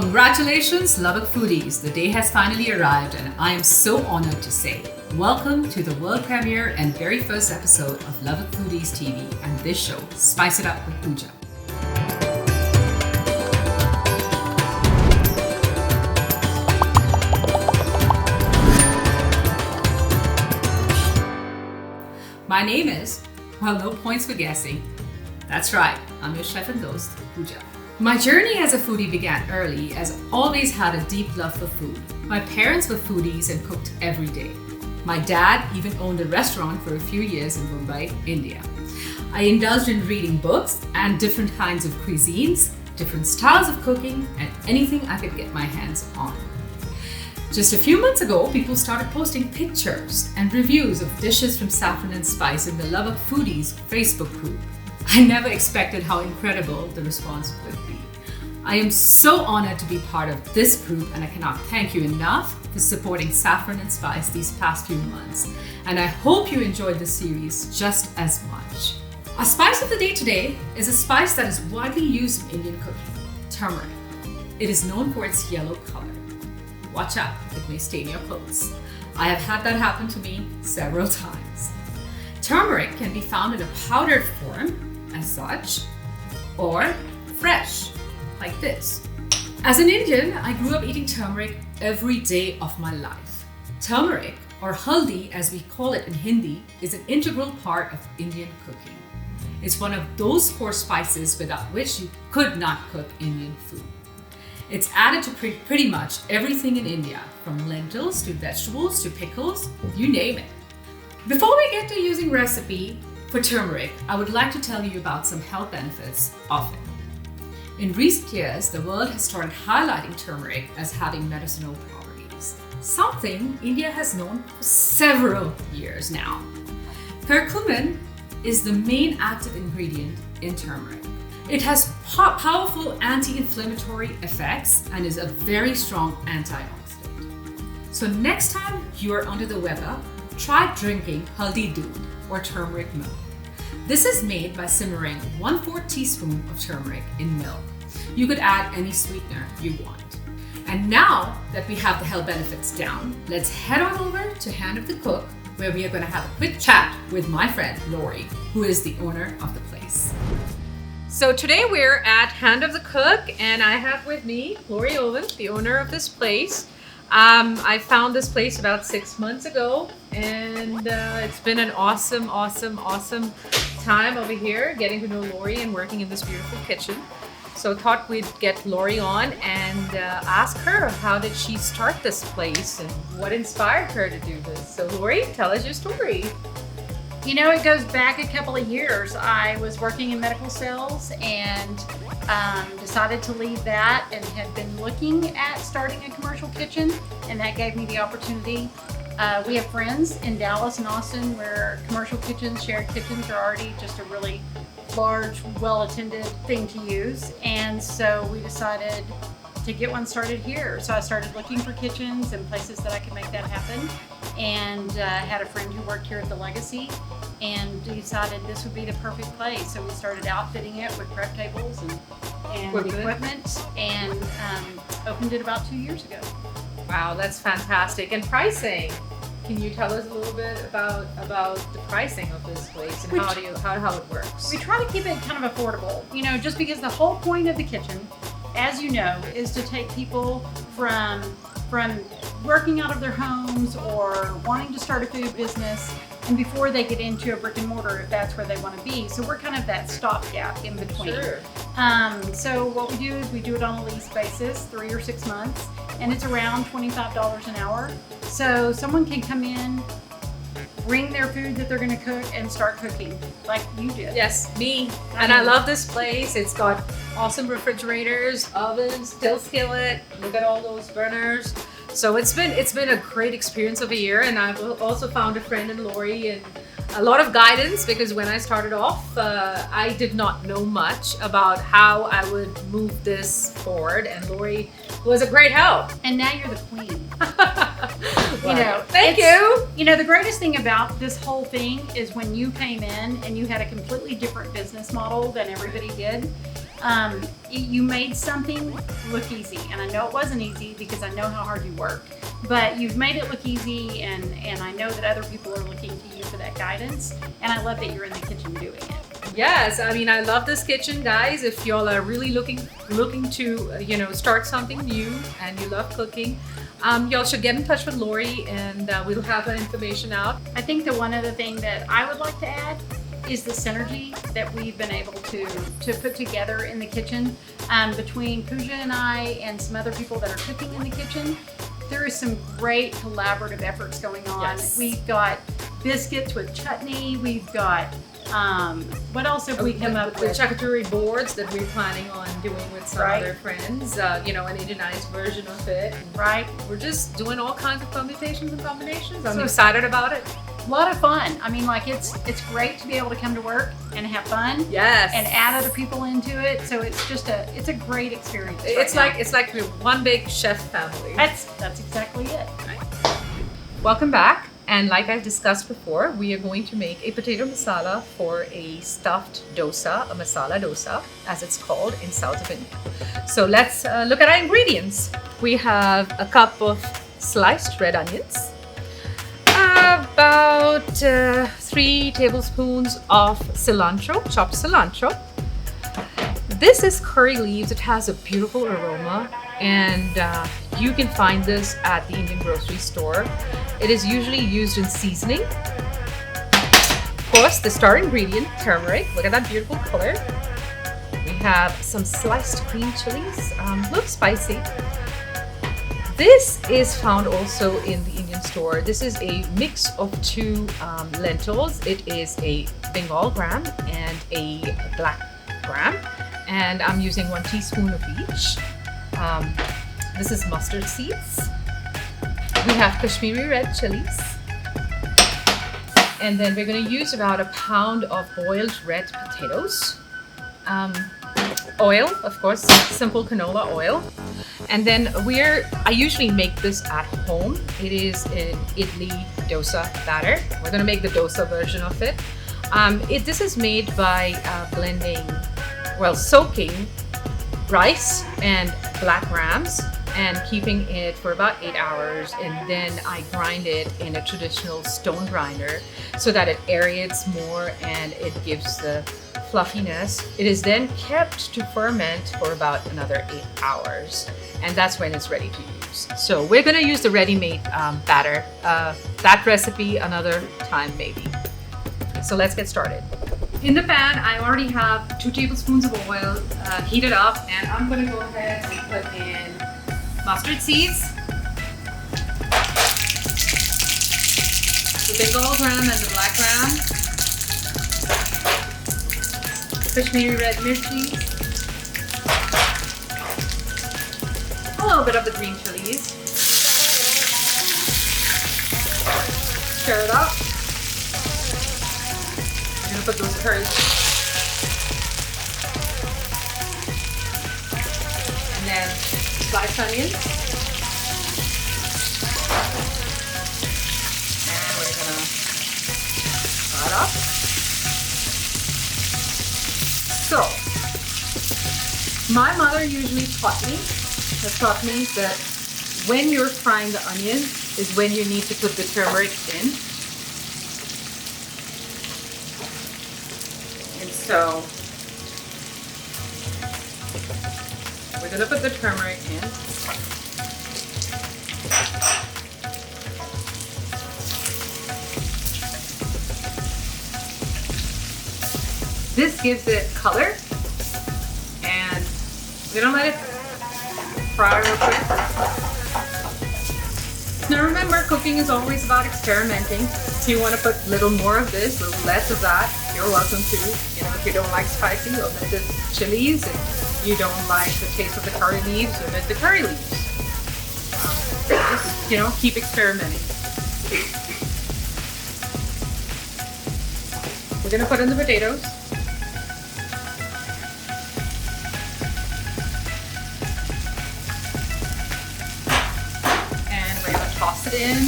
Congratulations, Lubbock foodies! The day has finally arrived and I am so honored to say, welcome to the world premiere and very first episode of Lubbock Foodies TV and this show, Spice It Up with Pooja. My name is, well, no points for guessing. That's right, I'm your chef and host, Pooja. My journey as a foodie began early as I always had a deep love for food. My parents were foodies and cooked every day. My dad even owned a restaurant for a few years in Mumbai, India. I indulged in reading books and different kinds of cuisines, different styles of cooking, and anything I could get my hands on. Just a few months ago, people started posting pictures and reviews of dishes from Saffron and Spice in the Lubbock Foodies Facebook group. I never expected how incredible the response would be. I am so honored to be part of this group and I cannot thank you enough for supporting Saffron and Spice these past few months. And I hope you enjoyed this series just as much. Our spice of the day today is a spice that is widely used in Indian cooking, turmeric. It is known for its yellow color. Watch out, it may stain your clothes. I have had that happen to me several times. Turmeric can be found in a powdered form, as such, or fresh, like this. As an Indian, I grew up eating turmeric every day of my life. Turmeric, or haldi as we call it in Hindi, is an integral part of Indian cooking. It's one of those core spices without which you could not cook Indian food. It's added to pretty much everything in India, from lentils to vegetables to pickles, you name it. Before we get to using recipe for turmeric, I would like to tell you about some health benefits of it. In recent years, the world has started highlighting turmeric as having medicinal properties, something India has known for several years now. Curcumin is the main active ingredient in turmeric. It has powerful anti-inflammatory effects and is a very strong antioxidant. So next time you are under the weather, try drinking haldi doodh or turmeric milk. This is made by simmering 1/4 teaspoon of turmeric in milk. You could add any sweetener you want. And now that we have the health benefits down, let's head on over to Hand of the Cook, where we are going to have a quick chat with my friend Lori, who is the owner of the place. So today we're at Hand of the Cook and I have with me Lori Owen, the owner of this place. I found this place about 6 months ago and it's been an awesome time over here getting to know Lori and working in this beautiful kitchen. So I thought we'd get Lori on and ask her how did she start this place and what inspired her to do this. So Lori, tell us your story. You know, it goes back a couple of years. I was working in medical sales and decided to leave that and had been looking at starting a commercial kitchen, and that gave me the opportunity. We have friends in Dallas and Austin where commercial kitchens, shared kitchens are already just a really large, well-attended thing to use, and so we decided to get one started here. So I started looking for kitchens and places that I could make that happen, and had a friend who worked here at the Legacy and decided this would be the perfect place. So we started outfitting it with prep tables and equipment and opened it about 2 years ago. Wow, that's fantastic. And pricing. Can you tell us a little bit about the pricing of this place and how it works? We try to keep it kind of affordable, you know, just because the whole point of the kitchen, as you know, is to take people from working out of their homes or wanting to start a food business, and before they get into a brick and mortar, if that's where they want to be. So we're kind of that stopgap in between. Sure. So what we do is we do it on a lease basis, 3 or 6 months, and it's around $25 an hour. So someone can come in, bring their food that they're going to cook and start cooking like you did. Yes, me. And I love this place. It's got awesome refrigerators, ovens, still skillet. Look at all those burners. So it's been a great experience of a year, and I've also found a friend in Lori and a lot of guidance, because when I started off, I did not know much about how I would move this forward, and Lori was a great help. And now you're the queen. You know, thank you. You know, the greatest thing about this whole thing is when you came in and you had a completely different business model than everybody did, You made something look easy, and I know it wasn't easy because I know how hard you work, but you've made it look easy, and I know that other people are looking to you for that guidance, and I love that you're in the kitchen doing it. Yes, I mean, I love this kitchen, guys. If y'all are really looking to start something new and you love cooking, y'all should get in touch with Lori, and we'll have her information out. I think the one other thing that I would like to add is the synergy that we've been able to put together in the kitchen between Pooja and I and some other people that are cooking in the kitchen. There is some great collaborative efforts going on. Yes. We've got biscuits with chutney. We've got what else have we come up with? The charcuterie boards that we're planning on doing with some Right. other friends. An Indianized version of it. Right. We're just doing all kinds of permutations and combinations. I'm So- excited about it. A lot of fun. I mean, like it's great to be able to come to work and have fun. Yes. And add other people into it. So it's just a great experience. It's right like we're one big chef family. now. That's exactly it. Welcome back. And like I discussed before, we are going to make a potato masala for a stuffed dosa, a masala dosa, as it's called in south of India. So let's look at our ingredients. We have a cup of sliced red onions, about 3 tablespoons of cilantro, chopped cilantro. This is curry leaves. It has a beautiful aroma, and you can find this at the Indian grocery store. It is usually used in seasoning. Of course, the star ingredient, turmeric. Look at that beautiful color. We have some sliced green chilies, a little spicy. This is found also in the Indian store. This is a mix of 2 lentils. It is a Bengal gram and a black gram. And I'm using 1 teaspoon of each. This is mustard seeds. We have Kashmiri red chilies. And then we're going to use about 1 pound of boiled red potatoes. Oil, of course, simple canola oil. And then I usually make this at home. It is an idli dosa batter. We're going to make the dosa version of it. This is made by soaking rice and black grams and keeping it for about 8 hours, and then I grind it in a traditional stone grinder so that it aerates more and it gives the fluffiness. It is then kept to ferment for about another 8 hours, and that's when it's ready to use. So we're going to use the ready-made batter. That recipe another time maybe. So let's get started. In the pan, I already have 2 tablespoons of oil heated up, and I'm going to go ahead and put in mustard seeds, the Bengal gram and the black gram, Kashmiri red mirchi, a little bit of the green chilies. Stir it up. I'm gonna put those curries. And then sliced onions. And we're gonna fry it up. So, my mother usually taught me that when you're frying the onions is when you need to put the turmeric in. And so, we're gonna put the turmeric in. This gives it color, and we're gonna let it fry real quick. Now remember, cooking is always about experimenting. If you want to put a little more of this, a little less of that, you're welcome to. If you don't like spicy, omit the chilies. If you don't like the taste of the curry leaves, omit the curry leaves. Just, keep experimenting. We're gonna put in the potatoes. Toss it in.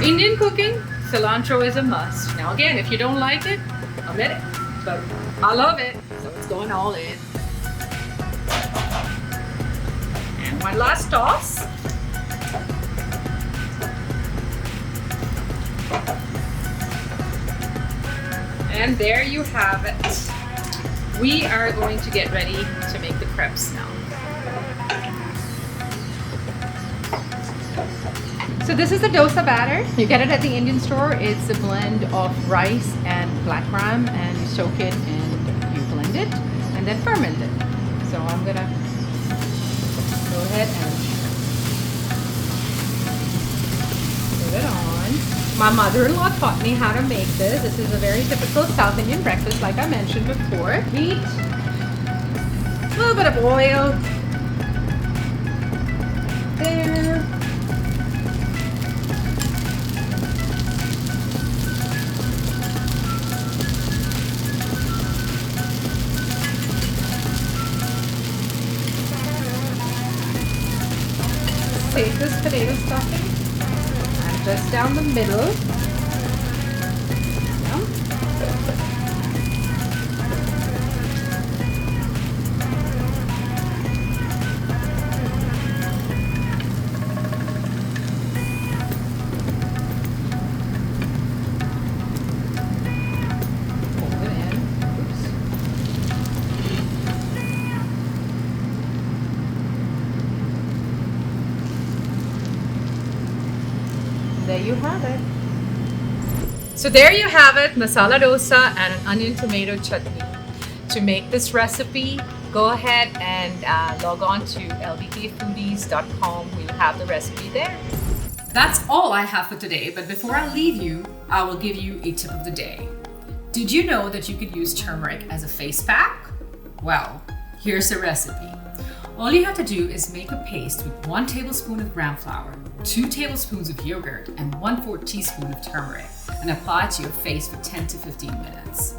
Indian cooking, cilantro is a must. Now again, if you don't like it, omit it. but I love it, so it's going all in. And one last toss. And there you have it. We are going to get ready to make the crepes now. So this is the dosa batter. You get it at the Indian store. It's a blend of rice and black gram, and you soak it and you blend it and then ferment it. So I'm gonna go ahead and put it on. My mother-in-law taught me how to make this. This is a very typical South Indian breakfast, like I mentioned before. Heat, a little bit of oil. There. Take this potato stuffing and just down the middle. Fold it in. Oops. There you have it. So there you have it, masala dosa and an onion tomato chutney. To make this recipe, go ahead and log on to LBKFoodies.com. We'll have the recipe there. That's all I have for today, but before I leave you, I will give you a tip of the day. Did you know that you could use turmeric as a face pack? Well, here's the recipe. All you have to do is make a paste with 1 tablespoon of gram flour, 2 tablespoons of yogurt, and 1/4 teaspoon of turmeric, and apply it to your face for 10 to 15 minutes.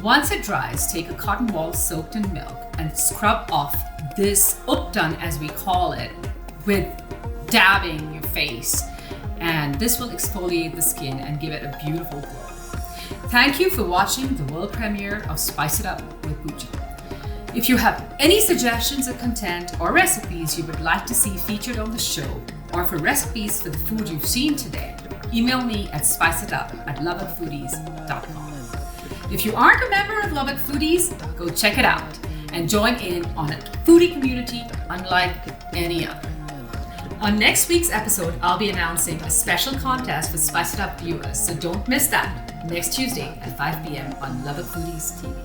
Once it dries, take a cotton ball soaked in milk and scrub off this upton, as we call it, with dabbing your face. And this will exfoliate the skin and give it a beautiful glow. Thank you for watching the world premiere of Spice It Up with Pooja. If you have any suggestions of content or recipes you would like to see featured on the show, or for recipes for the food you've seen today, email me at spiceitup@lubbockfoodies.com. If you aren't a member of Lubbock Foodies, go check it out and join in on a foodie community unlike any other. On next week's episode, I'll be announcing a special contest for Spice It Up viewers, so don't miss that next Tuesday at 5 p.m. on Lubbock Foodies TV.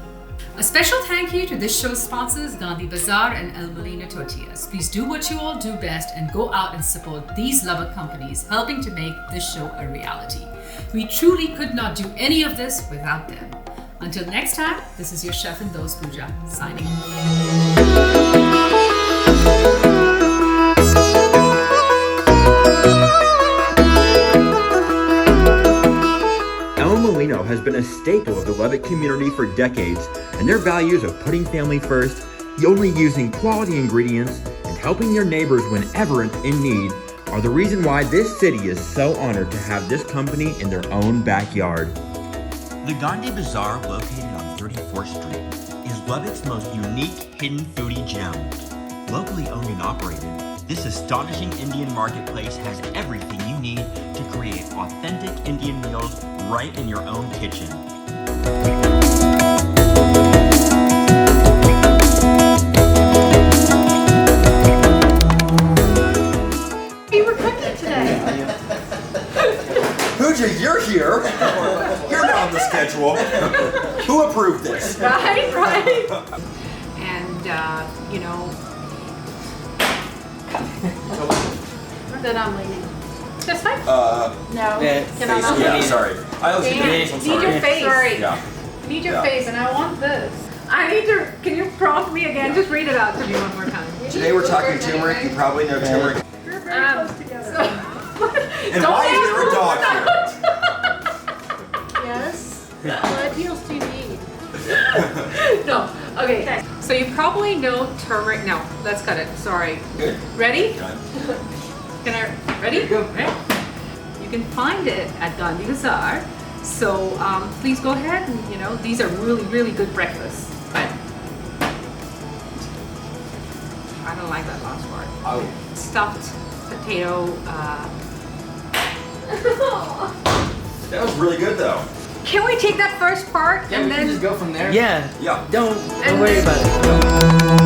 A special thank you to this show's sponsors, Gandhi Bazaar and El Molino Tortillas. Please do what you all do best and go out and support these Lubbock companies, helping to make this show a reality. We truly could not do any of this without them. Until next time, this is your chef and dose Pooja, signing off. Molino has been a staple of the Lubbock community for decades, and their values of putting family first, only using quality ingredients, and helping their neighbors whenever in need are the reason why this city is so honored to have this company in their own backyard. The Gandhi Bazaar, located on 34th Street, is Lubbock's most unique hidden foodie gem. Locally owned and operated, this astonishing Indian marketplace has everything you need to create authentic Indian meals right in your own kitchen. You were cooking today. Pooja, you're here. You're not on the schedule. Who approved this? Right. And, Then I'm leaving. This way? Uh, No. Yeah, Can I not? yeah, sorry. I was Damn. I'm Need sorry. your face. Sorry. Yeah. Need your Yeah. face, and I want this. I need to. Can you prompt me again? Just read it out to me one more time. Today we're talking turmeric. You probably know turmeric. We're very close together. And why is there a dog here? Yes. What heels do you need? No. Okay. So you probably know turmeric. No, let's cut it. Sorry. Good. Ready? Done. Ready? Go. Right. You can find it at Gandhi Bazaar. So please go ahead and, you know, these are really, really good breakfasts. But I don't like that last part. Oh. Stuffed potato. That was really good though. Can we take that first part Yeah, and we then can just go from there. Yeah. Yeah. Don't And worry then- about it.